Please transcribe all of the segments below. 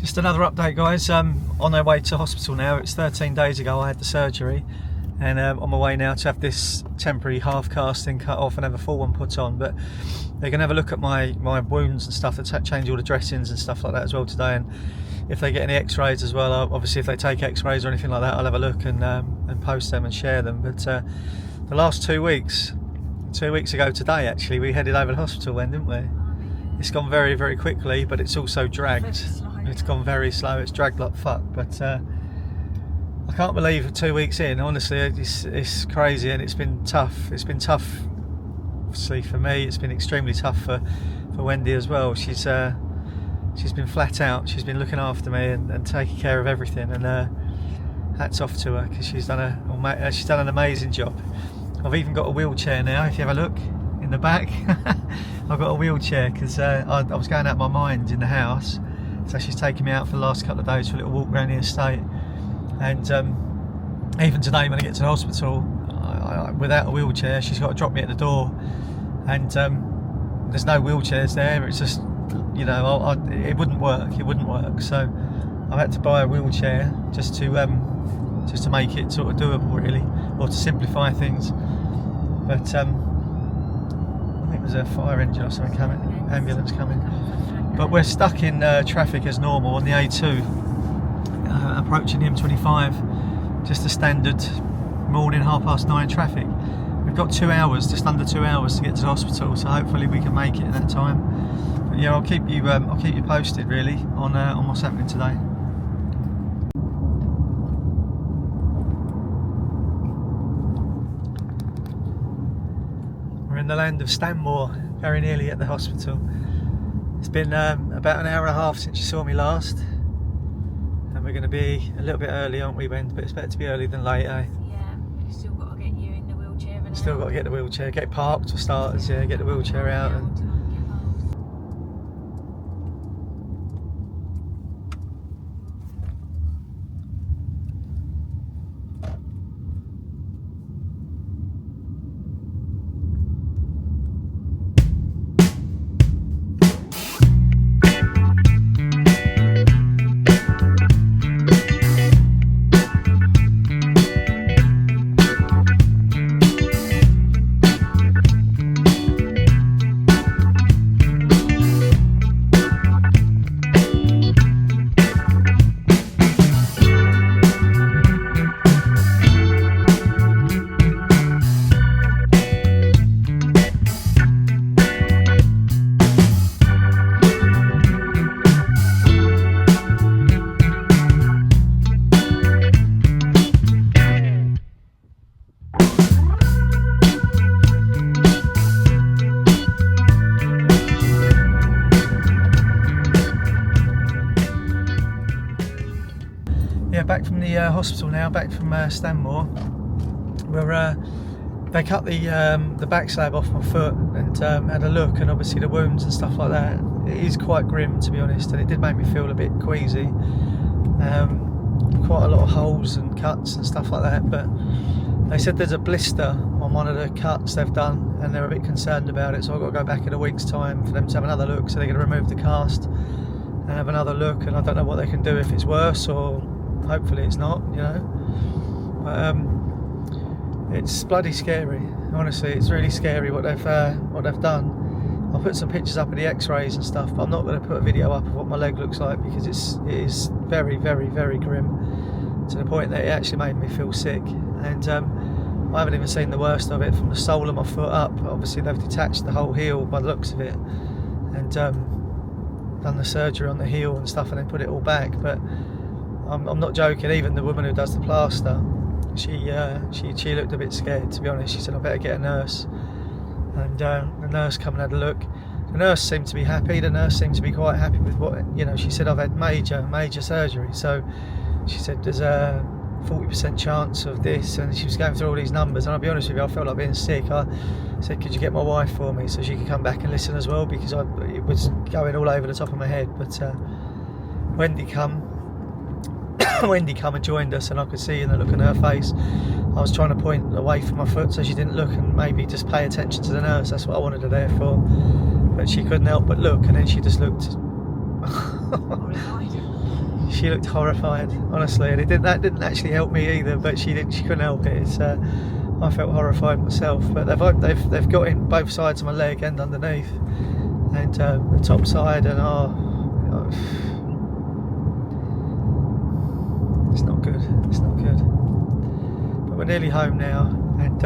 Just another update, guys. On our way to hospital now. It's 13 days ago I had the surgery, and on my way now to have this temporary half casting cut off and have a full one put on. But they're going to have a look at my wounds and stuff, to change all the dressings and stuff like that as well today. And if they get any x-rays as well, obviously if they take x-rays or anything like that, I'll have a look and post them and share them. But the last 2 weeks ago today actually, we headed over to hospital then, didn't we? It's gone very, very quickly, but it's also dragged. It's gone very slow. It's dragged like fuck. But I can't believe 2 weeks in. Honestly, it's crazy, and it's been tough. It's been tough, obviously for me. It's been extremely tough for Wendy as well. She's been flat out. She's been looking after me and taking care of everything. And hats off to her, because she's done an amazing job. I've even got a wheelchair now. If you have a look in the back, I've got a wheelchair because I was going out of my mind in the house. So she's taken me out for the last couple of days for a little walk around the estate. And even today when I get to the hospital, without a wheelchair, she's got to drop me at the door. And there's no wheelchairs there. It's just, you know, it wouldn't work. So I've had to buy a wheelchair just to make it sort of doable, really, or to simplify things. But I think there's a fire engine or something coming, ambulance coming. But we're stuck in traffic as normal on the A2, approaching the M25, just a standard morning 9:30 traffic. We've got 2 hours, just under 2 hours to get to the hospital, so hopefully we can make it in that time. But yeah, I'll keep you posted really on what's happening today. We're in the land of Stanmore, very nearly at the hospital. It's been about an hour and a half since you saw me last, and we're going to be a little bit early, aren't we, Wendy? But it's better to be early than late, eh? Yeah, we've still got to get you in the wheelchair. Still got to get the wheelchair, get parked for starters, yeah, get the wheelchair out. And back from the hospital now, back from Stanmore. They cut the back slab off my foot and had a look, and obviously the wounds and stuff like that. It is quite grim, to be honest, and it did make me feel a bit queasy. Quite a lot of holes and cuts and stuff like that, but they said there's a blister on one of the cuts they've done, and they're a bit concerned about it, so I've got to go back in a week's time for them to have another look. So they're going to remove the cast and have another look, and I don't know what they can do, if it's worse, or hopefully it's not, you know. But it's bloody scary, honestly. It's really scary what they've done. I'll put some pictures up of the x-rays and stuff, but I'm not going to put a video up of what my leg looks like, because it is very, very, very grim, to the point that it actually made me feel sick. And I haven't even seen the worst of it. From the sole of my foot up, obviously they've detached the whole heel by the looks of it, and done the surgery on the heel and stuff, and then put it all back. But I'm not joking. Even the woman who does the plaster, she looked a bit scared, to be honest. She said, I better get a nurse. And the nurse come and had a look. The nurse seemed to be happy. The nurse seemed to be quite happy with what, you know. She said, I've had major surgery. So she said there's a 40% chance of this, and she was going through all these numbers. And I'll be honest with you, I felt like being sick. I said, could you get my wife for me so she could come back and listen as well, because it was going all over the top of my head. But Wendy come and joined us, and I could see in the look on her face, I was trying to point away from my foot so she didn't look, and maybe just pay attention to the nurse. That's what I wanted her there for. But she couldn't help but look, and then she just looked She looked horrified, honestly, and that didn't actually help me either. But she couldn't help it. I felt horrified myself. But they've got in both sides of my leg and underneath, and the top side, and it's not good. It's not good. But we're nearly home now, and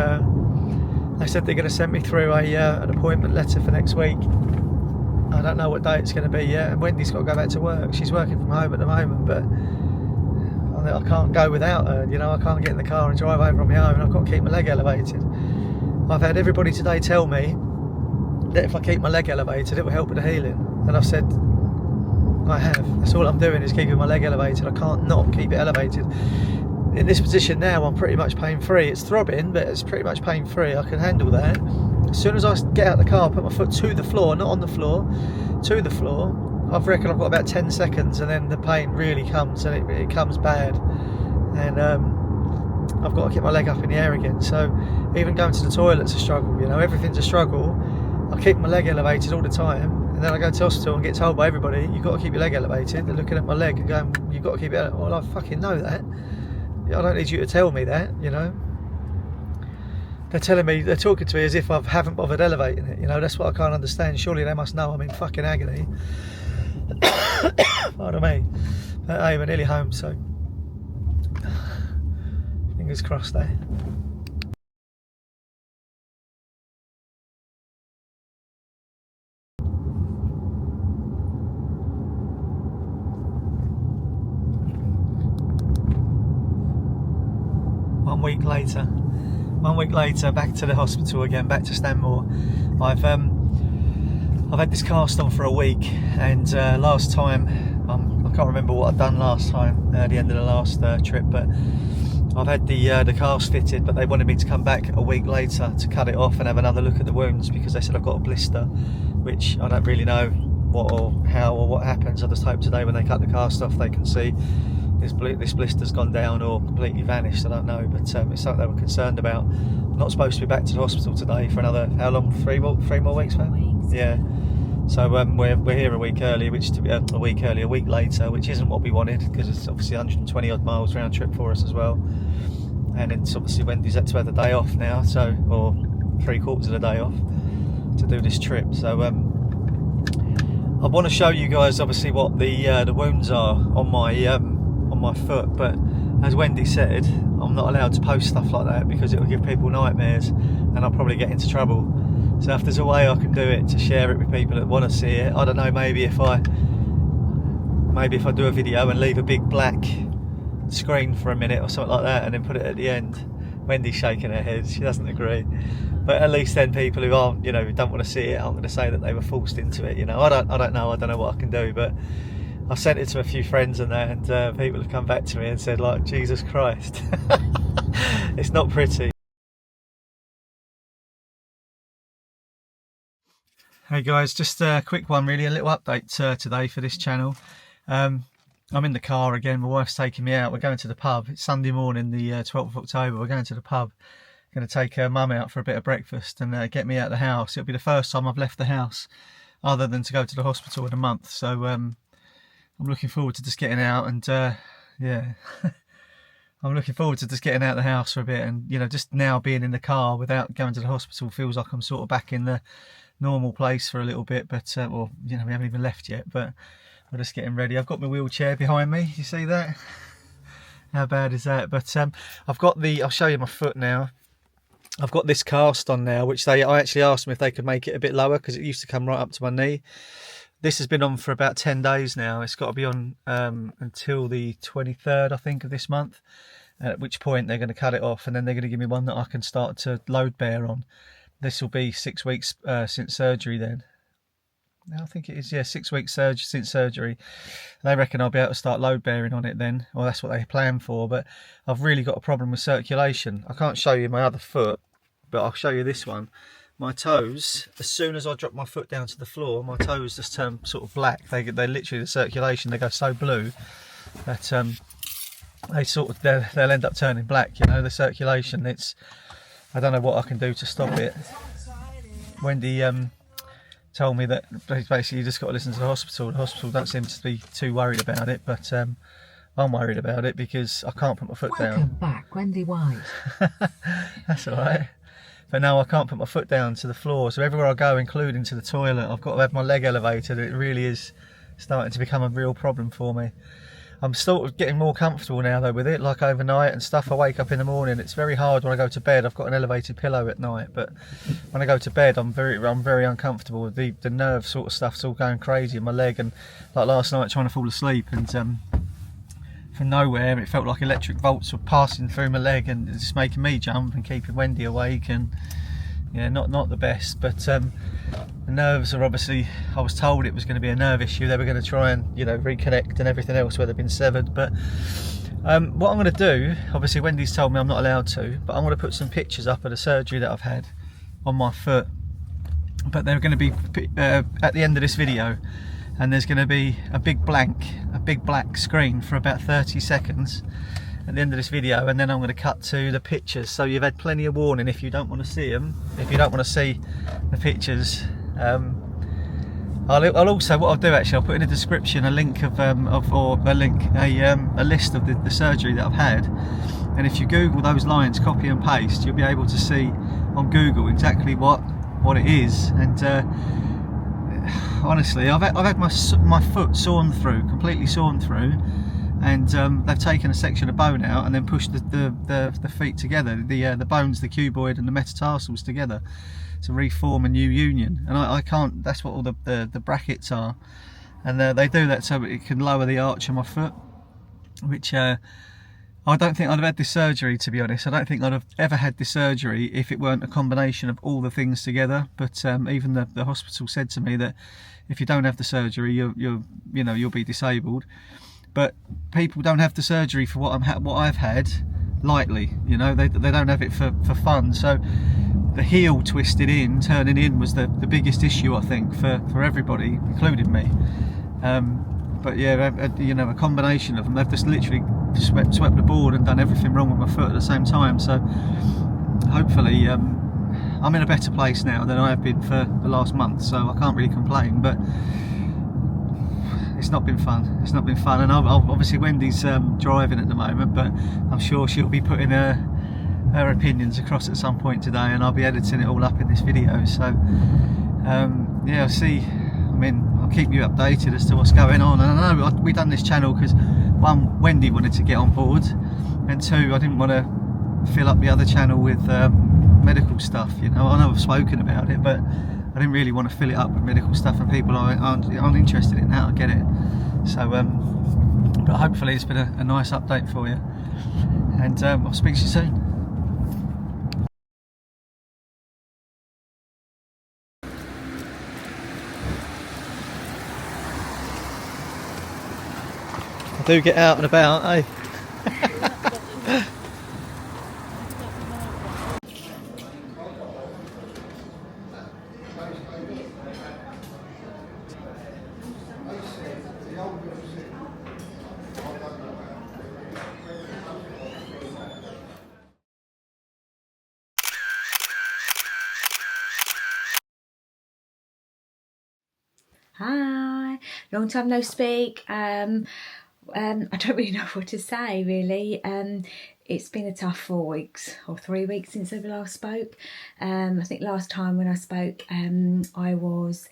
they said they're going to send me through an appointment letter for next week. I don't know what day it's going to be yet, and Wendy's got to go back to work. She's working from home at the moment, but I can't go without her. You know, I can't get in the car and drive over on my own. I've got to keep my leg elevated. I've had everybody today tell me that if I keep my leg elevated, it will help with the healing, and I've said I have. That's all I'm doing, is keeping my leg elevated. I can't not keep it elevated. In this position now, I'm pretty much pain-free. It's throbbing, but it's pretty much pain-free. I can handle that. As soon as I get out of the car, put my foot to the floor, not on the floor, to the floor, I reckon I've got about 10 seconds, and then the pain really comes, and it comes bad. And I've got to keep my leg up in the air again. So even going to the toilet's a struggle, you know, everything's a struggle. I keep my leg elevated all the time, and then I go to the hospital and get told by everybody, you've got to keep your leg elevated. They're looking at my leg and going, you've got to keep it elevated. Well, I fucking know that. I don't need you to tell me that, you know. They're telling me, they're talking to me as if I haven't bothered elevating it, you know. That's what I can't understand. Surely they must know I'm in fucking agony. Pardon me. But hey, we're nearly home, so fingers crossed there. One week later, back to the hospital again, back to Stanmore. I've had this cast on for a week, and last time, I can't remember what I'd done last time, at the end of the last trip, but I've had the cast fitted, but they wanted me to come back a week later to cut it off and have another look at the wounds, because they said I've got a blister, which I don't really know what or how or what happens. I just hope today when they cut the cast off they can see this blister's gone down or completely vanished. I don't know, but it's something they were concerned about. I'm not supposed to be back to the hospital today for another, how long? Three more weeks, man? Yeah. So we're here a week early, a week later, which isn't what we wanted, because it's obviously 120 odd miles round trip for us as well, and it's obviously Wendy's had to have the day off now, so, or 3/4 of the day off to do this trip. So I want to show you guys obviously what the wounds are on my foot, but as Wendy said, I'm not allowed to post stuff like that because it will give people nightmares and I'll probably get into trouble. So if there's a way I can do it to share it with people that want to see it, I don't know, maybe if I do a video and leave a big black screen for a minute or something like that and then put it at the end. Wendy's shaking her head, she doesn't agree. But at least then people who aren't, you know, who don't want to see it aren't going to say that they were forced into it, you know. I don't know what I can do, but I sent it to a few friends and that, and people have come back to me and said, like, Jesus Christ, it's not pretty. Hey guys, just a quick one really, a little update today for this channel. I'm in the car again, my wife's taking me out, we're going to the pub. It's Sunday morning, the 12th of October, we're going to the pub. Going to take her mum out for a bit of breakfast and get me out of the house. It'll be the first time I've left the house other than to go to the hospital in a month, so I'm looking forward to just getting out and yeah. I'm looking forward to just getting out of the house for a bit, and you know, just now being in the car without going to the hospital feels like I'm sort of back in the normal place for a little bit. But well, you know, we haven't even left yet, but we're just getting ready. I've got my wheelchair behind me, you see that? How bad is that? But I've got I'll show you my foot now. I've got this cast on now, which I actually asked them if they could make it a bit lower because it used to come right up to my knee. This has been on for about 10 days now. It's got to be on until the 23rd, I think, of this month, at which point they're going to cut it off, and then they're going to give me one that I can start to load bear on. This will be 6 weeks since surgery then. I think it is, yeah, 6 weeks since surgery. They reckon I'll be able to start load bearing on it then, or that's what they plan for. But I've really got a problem with circulation. I can't show you my other foot, but I'll show you this one. My toes, as soon as I drop my foot down to the floor, my toes just turn sort of black. They literally, the circulation, they go so blue that they'll end up turning black. You know, the circulation. I don't know what I can do to stop it. Wendy told me that basically you just got to listen to the hospital. The hospital don't seem to be too worried about it, but I'm worried about it because I can't put my foot down. Welcome back, Wendy White. That's all right. But now I can't put my foot down to the floor, so everywhere I go, including to the toilet, I've got to have my leg elevated. It really is starting to become a real problem for me. I'm sort of getting more comfortable now though with it, like overnight and stuff. I wake up in the morning, it's very hard when I go to bed. I've got an elevated pillow at night, but when I go to bed I'm very uncomfortable. The nerve sort of stuff's all going crazy in my leg, and like last night trying to fall asleep, and from nowhere it felt like electric bolts were passing through my leg and just making me jump and keeping Wendy awake, and yeah, not the best. But the nerves are obviously, I was told it was going to be a nerve issue. They were going to try and, you know, reconnect and everything else where they've been severed. But what I'm going to do, obviously Wendy's told me I'm not allowed to, but I'm going to put some pictures up of the surgery that I've had on my foot. But they're going to be at the end of this video, and there's going to be a big black screen for about 30 seconds at the end of this video, and then I'm going to cut to the pictures, so you've had plenty of warning if you don't want to see them, if you don't want to see the pictures. I'll also, what I'll do actually, I'll put in the description a link a list of the surgery that I've had, and if you Google those lines, copy and paste, you'll be able to see on Google exactly what it is. And honestly, I've had my foot sawn through, completely sawn through, and they've taken a section of bone out and then pushed the feet together, the bones, the cuboid and the metatarsals together to reform a new union. And I can't, that's what all the brackets are, and they do that so it can lower the arch of my foot, which I don't think I'd have had this surgery, to be honest. I don't think I'd have ever had this surgery if it weren't a combination of all the things together. But even the hospital said to me that if you don't have the surgery, you'll be disabled. But people don't have the surgery for what I've had lightly. You know, they don't have it for fun. So the heel turning in was the biggest issue, I think, for everybody, including me. But yeah, you know, a combination of them. They've just literally swept the board and done everything wrong with my foot at the same time. So hopefully I'm in a better place now than I have been for the last month, so I can't really complain. But it's not been fun. It's not been fun, and obviously Wendy's driving at the moment, but I'm sure she'll be putting her opinions across at some point today, and I'll be editing it all up in this video. So yeah, I'll see. I mean, I'll keep you updated as to what's going on. And I know we've done this channel because one, Wendy wanted to get on board, and two, I didn't want to fill up the other channel with medical stuff. You know, I know I've spoken about it, but I didn't really want to fill it up with medical stuff, and people aren't interested in that. I get it. So, but hopefully it's been a nice update for you, and I'll speak to you soon. I do get out and about, eh? Hi, long time no speak. I don't really know what to say, really. It's been a tough 4 weeks or 3 weeks since I last spoke. I think last time when I spoke, I was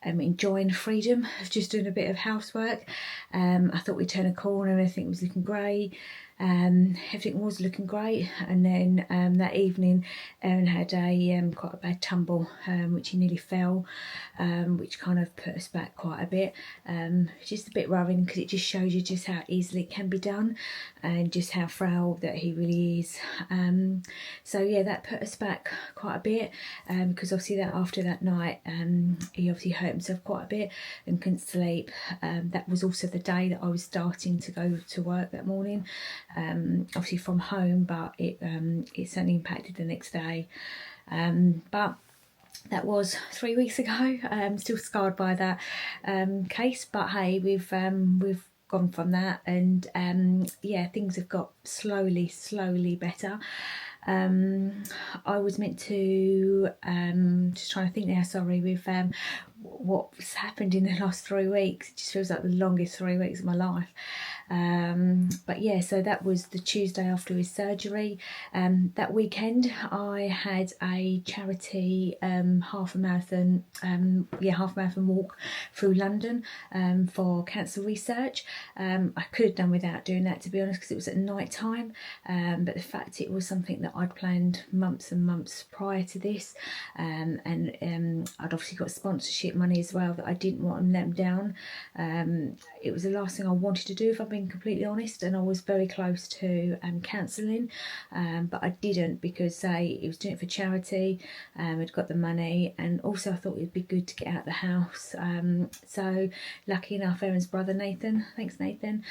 enjoying freedom of just doing a bit of housework. I thought we'd turn a corner and everything was looking great. Everything was looking great, and then that evening Aaron had a quite a bad tumble, which he nearly fell, which kind of put us back quite a bit. It's just a bit worrying because it just shows you just how easily it can be done and just how frail that he really is. So yeah, that put us back quite a bit, because obviously that after that night he obviously hurt himself quite a bit and couldn't sleep. That was also the day that I was starting to go to work that morning, obviously from home, but it certainly impacted the next day. But that was 3 weeks ago. I'm still scarred by that case, but hey, we've gone from that, and yeah, things have got slowly better. I was meant to just trying to think now, sorry, what's happened in the last 3 weeks. It just feels like the longest 3 weeks of my life. But yeah, so that was the Tuesday after his surgery. That weekend I had a charity half marathon walk through London for cancer research. I could have done without doing that, to be honest, because it was at night time, but the fact it was something that I'd planned months and months prior to this, and I'd obviously got sponsorship money as well that I didn't want to let them down. It was the last thing I wanted to do, if I'm being completely honest, and I was very close to cancelling, but I didn't, because he was doing it for charity. I'd got the money, and also I thought it'd be good to get out of the house. So lucky enough, Erin's brother Nathan, thanks Nathan,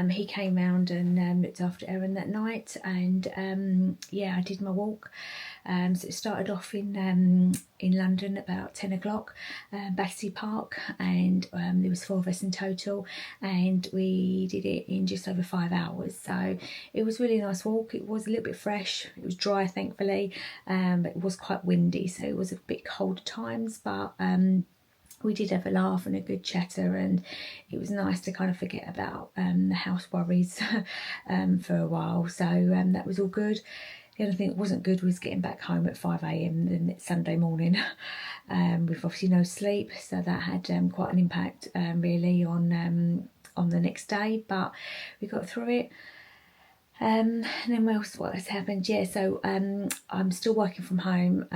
he came round and looked after Erin that night, and yeah, I did my walk. So it started off in London about 10 o'clock, Battersea Park, and there was 4 of us in total, and we did it in just over 5 hours. So it was really a nice walk. It was a little bit fresh, it was dry thankfully, but it was quite windy, so it was a bit cold at times, but we did have a laugh and a good chatter, and it was nice to kind of forget about the house worries for a while. So that was all good. The only thing that wasn't good was getting back home at 5 a.m. the next Sunday morning with obviously no sleep, so that had quite an impact really on the next day, but we got through it. And then what has happened? Yeah, so I'm still working from home.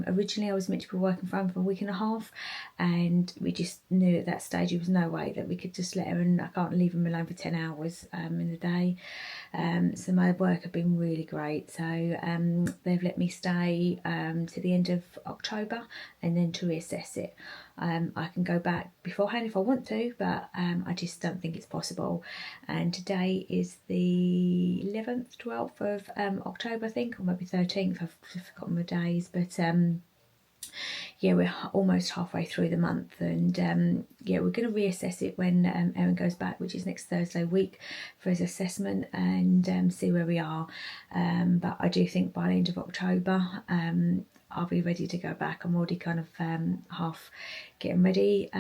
Originally I was meant to be working from home for a week and a half, and we just knew at that stage there was no way that we could just let her, and I can't leave him alone for 10 hours in the day. So my work have been really great, so they've let me stay to the end of October, and then to reassess it. I can go back beforehand if I want to, but I just don't think it's possible. And today is the 11th, 12th of October, I think, or maybe 13th, I've forgotten the days, but yeah, we're almost halfway through the month, and yeah, we're going to reassess it when Erin goes back, which is next Thursday week, for his assessment, and see where we are. But I do think by the end of October I'll be ready to go back. I'm already kind of half getting ready.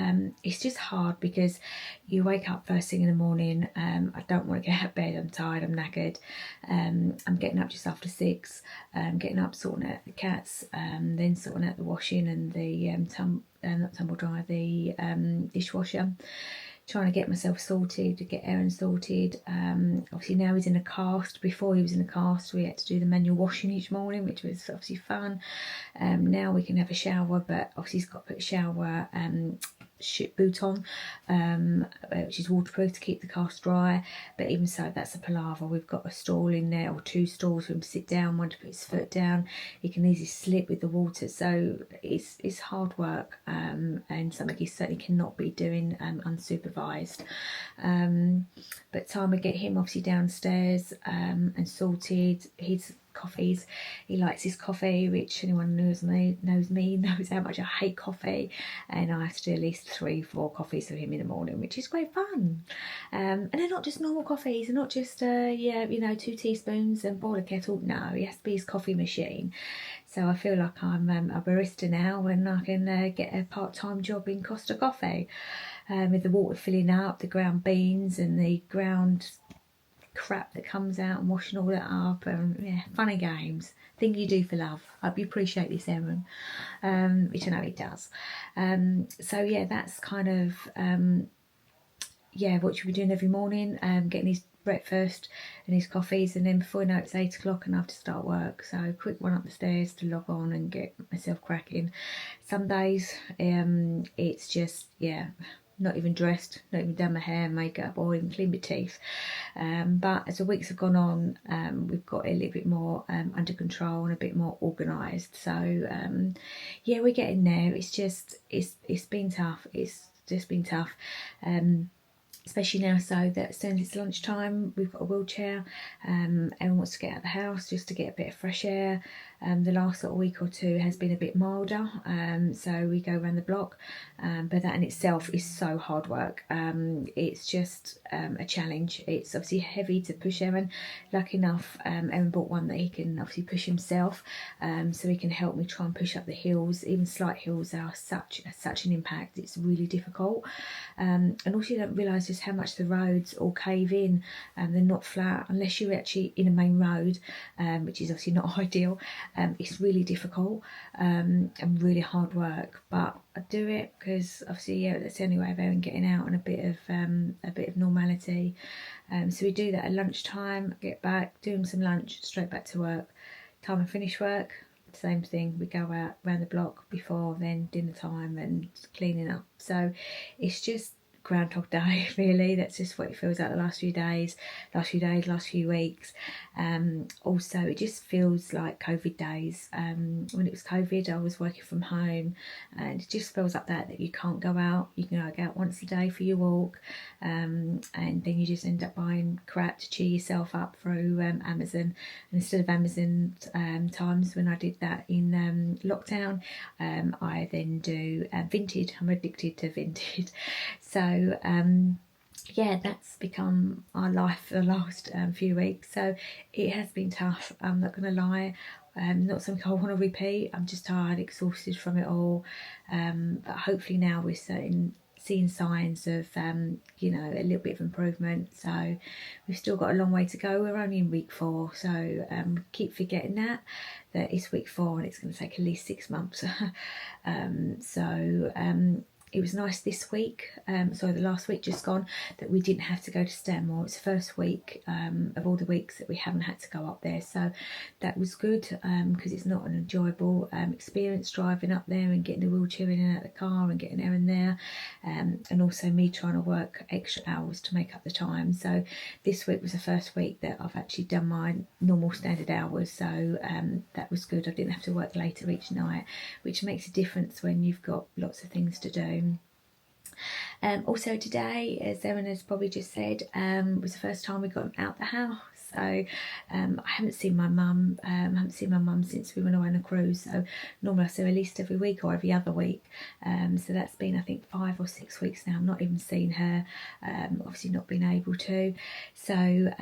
It's just hard because you wake up first thing in the morning. I don't want to get out of bed. I'm tired. I'm knackered. I'm getting up just after 6. Getting up, sorting out the cats, then sorting out the washing and the not tumble dryer, the dishwasher. Trying to get myself sorted, to get Erin sorted. Obviously now he's in a cast. Before he was in a cast, we had to do the manual washing each morning, which was obviously fun. Now we can have a shower, but obviously he's got to put a shower boot on, which is waterproof to keep the cast dry. But even so, that's a palaver. We've got a stall in there, or 2 stalls for him to sit down, one to put his foot down. He can easily slip with the water, so it's hard work, and something he certainly cannot be doing unsupervised. But time we get him obviously downstairs and sorted. His coffees, he likes his coffee, which anyone knows me knows how much I hate coffee, and I have to do at least 3-4 coffees for him in the morning, which is great fun. And they're not just normal coffees, they're not just 2 teaspoons and boil a kettle. No, he has to be his coffee machine. So I feel like I'm a barista now, and I can get a part-time job in Costa Coffee, with the water filling up, the ground beans and the ground crap that comes out, and washing all that up, and yeah, funny games. Thing you do for love. I hope you appreciate this, Erin, which I know he does. So yeah, that's kind of what you'll be doing every morning, getting his breakfast and his coffees, and then before I know it's 8 o'clock and I have to start work. So quick one up the stairs to log on and get myself cracking. Some days it's just not even dressed, not even done my hair, makeup, or even clean my teeth. But as the weeks have gone on, we've got a little bit more under control and a bit more organised. So yeah, we're getting there. It's been tough. It's just been tough. Especially now, so that as soon as it's lunchtime, we've got a wheelchair. Everyone wants to get out of the house just to get a bit of fresh air. The last sort of week or two has been a bit milder, so we go around the block, but that in itself is so hard work. It's just a challenge. It's obviously heavy to push Aaron. Lucky enough, Aaron bought one that he can obviously push himself, so he can help me try and push up the hills. Even slight hills are such an impact. It's really difficult, and also you don't realise just how much the roads all cave in, and they're not flat unless you're actually in a main road, which is obviously not ideal. It's really difficult and really hard work, but I do it because obviously, yeah, that's the only way of Aaron getting out and a bit of normality. So we do that at lunchtime, get back, do him some lunch, straight back to work. Time I finish work, same thing, we go out round the block before then dinner time and cleaning up. So it's just Groundhog Day, really. That's just what it feels like the last few days, last few weeks. Also, it just feels like COVID days. When it was COVID, I was working from home, and it just feels like that you can't go out. You can go out once a day for your walk, and then you just end up buying crap to cheer yourself up through Amazon. And instead of Amazon times when I did that in lockdown, I then do Vinted. I'm addicted to Vinted. So yeah, that's become our life for the last few weeks. So it has been tough, I'm not going to lie. Not something I want to repeat. I'm just tired, exhausted from it all. But hopefully now we're seeing signs of, you know, a little bit of improvement. So we've still got a long way to go. We're only in week 4. So keep forgetting that it's week 4 and it's going to take at least 6 months. It was nice this week, the last week just gone, that we didn't have to go to Stanmore. It's the first week of all the weeks that we haven't had to go up there, so that was good, because it's not an enjoyable experience driving up there and getting the wheelchair in and out of the car and getting Aaron there, and also me trying to work extra hours to make up the time. So this week was the first week that I've actually done my normal standard hours, so that was good. I didn't have to work later each night, which makes a difference when you've got lots of things to do. Also today, as Aaron has probably just said, was the first time we got him out the house. So I haven't seen my mum. Since we went away on a cruise. So normally I see her at least every week or every other week. So that's been, I think, 5 or 6 weeks now. I've not even seen her. Obviously not been able to. So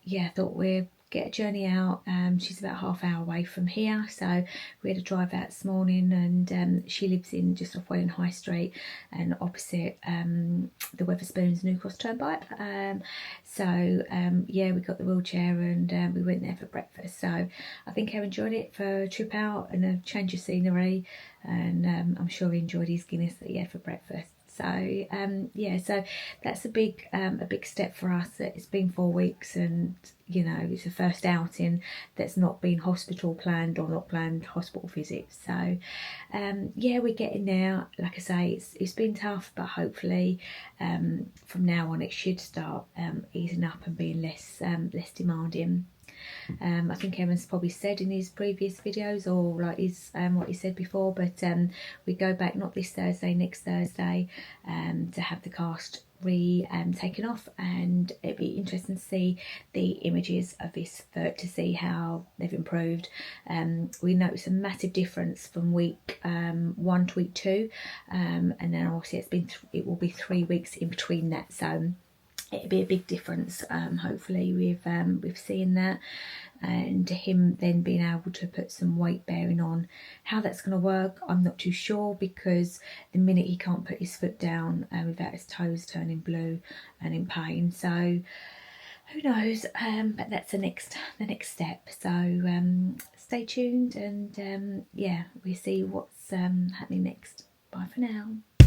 yeah, I thought we'd get a journey out. She's about half hour away from here, so we had a drive out this morning, and she lives in just off Welling High Street and opposite the Wetherspoons New Cross Turnpike. Yeah, we got the wheelchair and we went there for breakfast. So I think I enjoyed it for a trip out and a change of scenery, and I'm sure he enjoyed his Guinness that he had for breakfast. So yeah, so that's a big step for us. It's been 4 weeks, and you know, it's the first outing that's not been hospital planned or not planned hospital visits. So yeah, we're getting there. Like I say, it's been tough, but hopefully from now on it should start easing up and being less demanding. I think Aaron's probably said in his previous videos, or like his what he said before, but we go back not this Thursday, next Thursday, to have the cast taken off, and it'd be interesting to see the images of his foot to see how they've improved. We noticed a massive difference from week 1 to week 2, and then obviously it will be 3 weeks in between that, so it'll be a big difference, hopefully, with seeing that, and him then being able to put some weight bearing on. How that's going to work, I'm not too sure, because the minute he can't put his foot down without his toes turning blue and in pain, so who knows, but that's the next step. So stay tuned, and yeah, we see what's happening next. Bye for now.